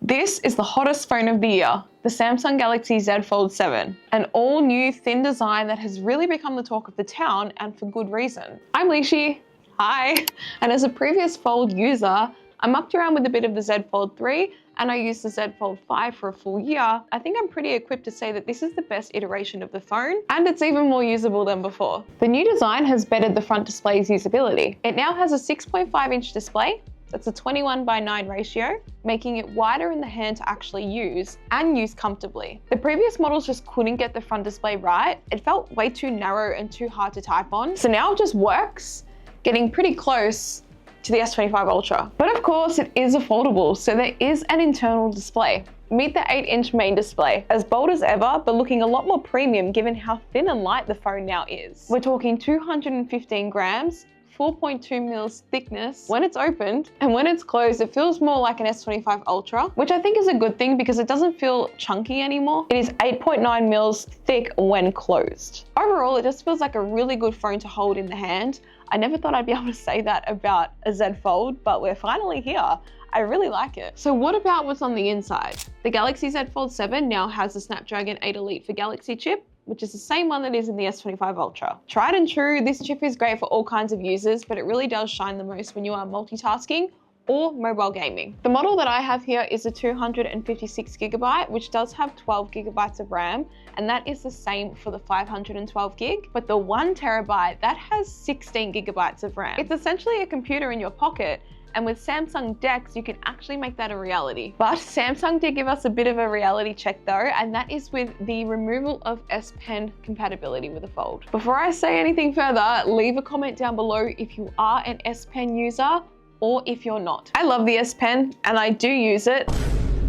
This is the hottest phone of the year, the Samsung Galaxy Z Fold7, an all-new thin design that has really become the talk of the town, and for good reason. I'm Lishi, hi, and as a previous Fold user, I mucked around with a bit of the Z Fold 3 and I used the Z Fold 5 for a full year. I think I'm pretty equipped to say that this is the best iteration of the phone, and it's even more usable than before. The new design has bettered the front display's usability. It now has a 6.5-inch display. That's a 21:9 ratio, making it wider in the hand to actually use and use comfortably. The previous models just couldn't get the front display right. It felt way too narrow and too hard to type on. So now it just works, getting pretty close to the S25 Ultra. But of course it is a foldable, so there is an internal display. Meet the 8-inch main display, as bold as ever, but looking a lot more premium given how thin and light the phone now is. We're talking 215 grams, 4.2 mils thickness when it's opened, and when it's closed, it feels more like an S25 Ultra, which I think is a good thing because it doesn't feel chunky anymore. It is 8.9 mils thick when closed. Overall, it just feels like a really good phone to hold in the hand. I never thought I'd be able to say that about a Z Fold, but we're finally here. I really like it. So what about what's on the inside? The Galaxy Z Fold 7 now has the Snapdragon 8 Elite for Galaxy chip, which is the same one that is in the S25 Ultra. Tried and true, this chip is great for all kinds of users, but it really does shine the most when you are multitasking or mobile gaming. The model that I have here is a 256GB, which does have 12GB of RAM, and that is the same for the 512GB, but the 1TB, that has 16GB of RAM. It's essentially a computer in your pocket, and with Samsung DeX, you can actually make that a reality. But Samsung did give us a bit of a reality check though, and that is with the removal of S Pen compatibility with the Fold. Before I say anything further, leave a comment down below if you are an S Pen user or if you're not. I love the S Pen and I do use it.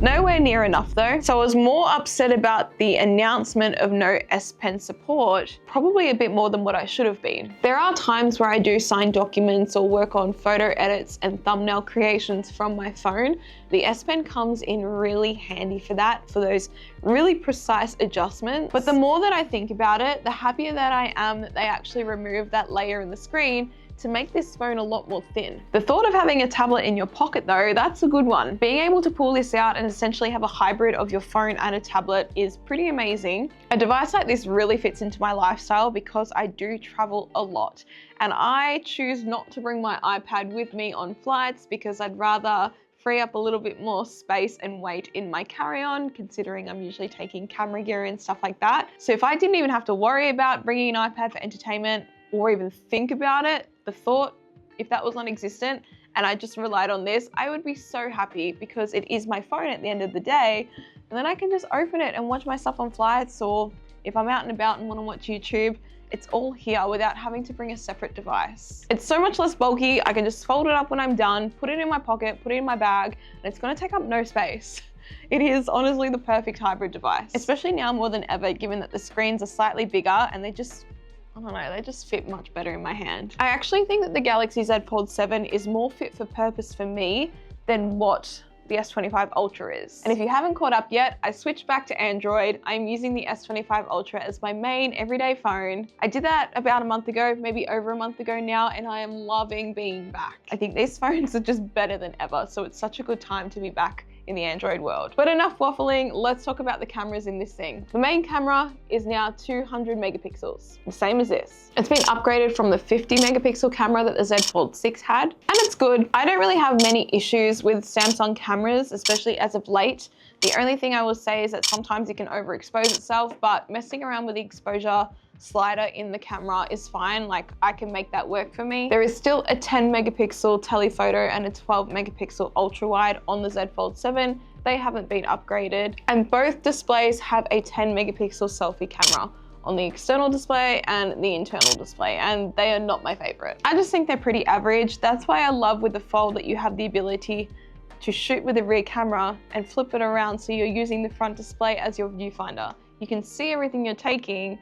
Nowhere near enough though. So I was more upset about the announcement of no S Pen support, probably a bit more than what I should have been. There are times where I do sign documents or work on photo edits and thumbnail creations from my phone. The S Pen comes in really handy for that, for those really precise adjustments. But the more that I think about it, the happier that I am that they actually removed that layer in the screen to make this phone a lot more thin. The thought of having a tablet in your pocket though, that's a good one. Being able to pull this out and essentially have a hybrid of your phone and a tablet is pretty amazing. A device like this really fits into my lifestyle because I do travel a lot, and I choose not to bring my iPad with me on flights because I'd rather free up a little bit more space and weight in my carry-on, considering I'm usually taking camera gear and stuff like that. So if I didn't even have to worry about bringing an iPad for entertainment or even think about it, the thought, if that was non-existent and I just relied on this, I would be so happy because it is my phone at the end of the day, and then I can just open it and watch my stuff on flights, or if I'm out and about and want to watch YouTube, it's all here without having to bring a separate device. It's so much less bulky. I can just fold it up when I'm done, put it in my pocket, put it in my bag, and it's going to take up no space. It is honestly the perfect hybrid device, especially now more than ever, given that the screens are slightly bigger and I don't know, they just fit much better in my hand. I actually think that the Galaxy Z Fold 7 is more fit for purpose for me than what the S25 Ultra is. And if you haven't caught up yet, I switched back to Android. I'm using the S25 Ultra as my main everyday phone. I did that about a month ago, maybe over a month ago now, and I am loving being back. I think these phones are just better than ever, so it's such a good time to be back in the Android world. But enough waffling, let's talk about the cameras in this thing. The main camera is now 200 megapixels, the same as this. It's been upgraded from the 50 megapixel camera that the Z Fold 6 had, and it's good. I don't really have many issues with Samsung cameras, especially as of late. The only thing I will say is that sometimes it can overexpose itself, but messing around with the exposure slider in the camera is fine. Like, I can make that work for me. There is still a 10 megapixel telephoto and a 12 megapixel ultra wide on the Z Fold 7. They haven't been upgraded, and both displays have a 10 megapixel selfie camera on the external display and the internal display, and they are not my favorite. I just think they're pretty average. That's why I love with the Fold that you have the ability to shoot with the rear camera and flip it around so you're using the front display as your viewfinder. You can see everything you're taking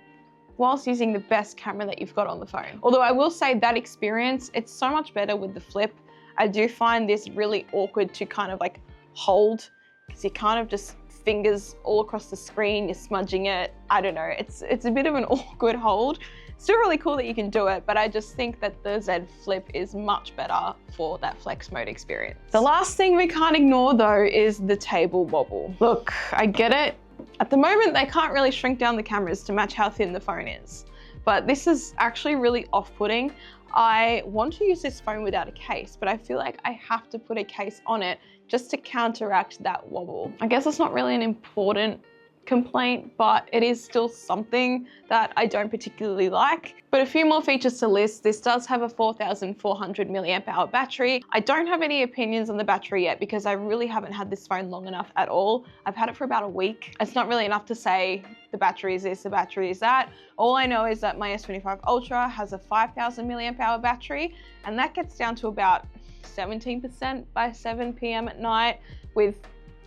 whilst using the best camera that you've got on the phone. Although I will say that experience, it's so much better with the flip. I do find this really awkward to kind of like hold, because you kind of just fingers all across the screen, you're smudging it. I don't know, it's a bit of an awkward hold. Still really cool that you can do it, but I just think that the Z Flip is much better for that flex mode experience. The last thing we can't ignore though is the table wobble. Look, I get it. At the moment, they can't really shrink down the cameras to match how thin the phone is, but this is actually really off-putting. I want to use this phone without a case, but I feel like I have to put a case on it just to counteract that wobble. I guess it's not really an important complaint, but it is still something that I don't particularly like. But a few more features to list. This does have a 4,400 milliamp hour battery. I don't have any opinions on the battery yet because I really haven't had this phone long enough at all. I've had it for about a week. It's not really enough to say the battery is this, the battery is that. All I know is that my S25 Ultra has a 5,000 milliamp hour battery, and that gets down to about 17% by 7 p.m. at night with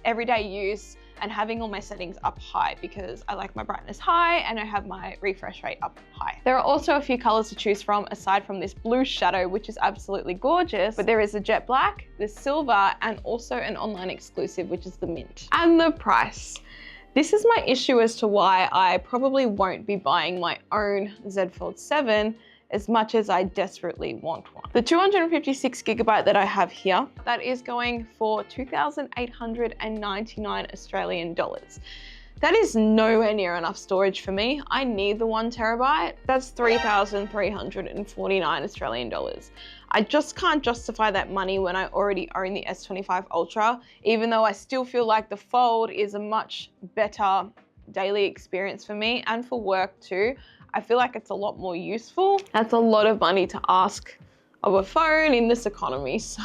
everyday use and having all my settings up high because I like my brightness high and I have my refresh rate up high. There are also a few colors to choose from aside from this blue shadow, which is absolutely gorgeous, but there is a jet black, the silver, and also an online exclusive, which is the mint. And the price. This is my issue as to why I probably won't be buying my own Z Fold7 as much as I desperately want one. The 256 gigabyte that I have here, that is going for 2,899 Australian dollars. That is nowhere near enough storage for me. I need the 1 terabyte. That's 3,349 Australian dollars. I just can't justify that money when I already own the S25 Ultra, even though I still feel like the Fold is a much better daily experience for me and for work too. I feel like it's a lot more useful. That's a lot of money to ask of a phone in this economy. So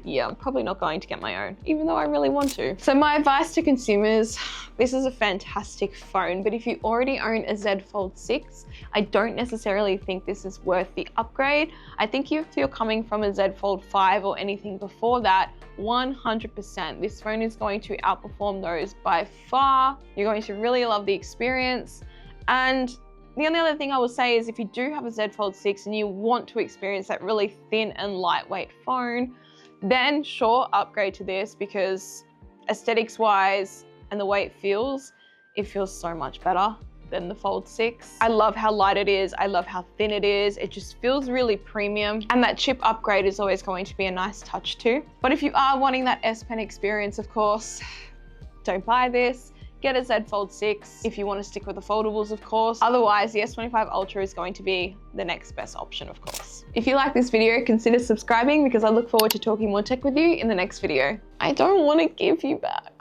yeah, I'm probably not going to get my own, even though I really want to. So my advice to consumers, this is a fantastic phone, but if you already own a Z Fold 6, I don't necessarily think this is worth the upgrade. I think if you're coming from a Z Fold 5 or anything before that, 100%, this phone is going to outperform those by far. You're going to really love the experience. And the only other thing I will say is if you do have a Z Fold 6 and you want to experience that really thin and lightweight phone, then sure, upgrade to this because aesthetics wise and the way it feels so much better than the Fold 6. I love how light it is. I love how thin it is. It just feels really premium, and that chip upgrade is always going to be a nice touch too. But if you are wanting that S Pen experience, of course, don't buy this. Get a Z Fold 6 if you want to stick with the foldables, of course. Otherwise, the S25 Ultra is going to be the next best option, of course. If you like this video, consider subscribing because I look forward to talking more tech with you in the next video. I don't want to give you back.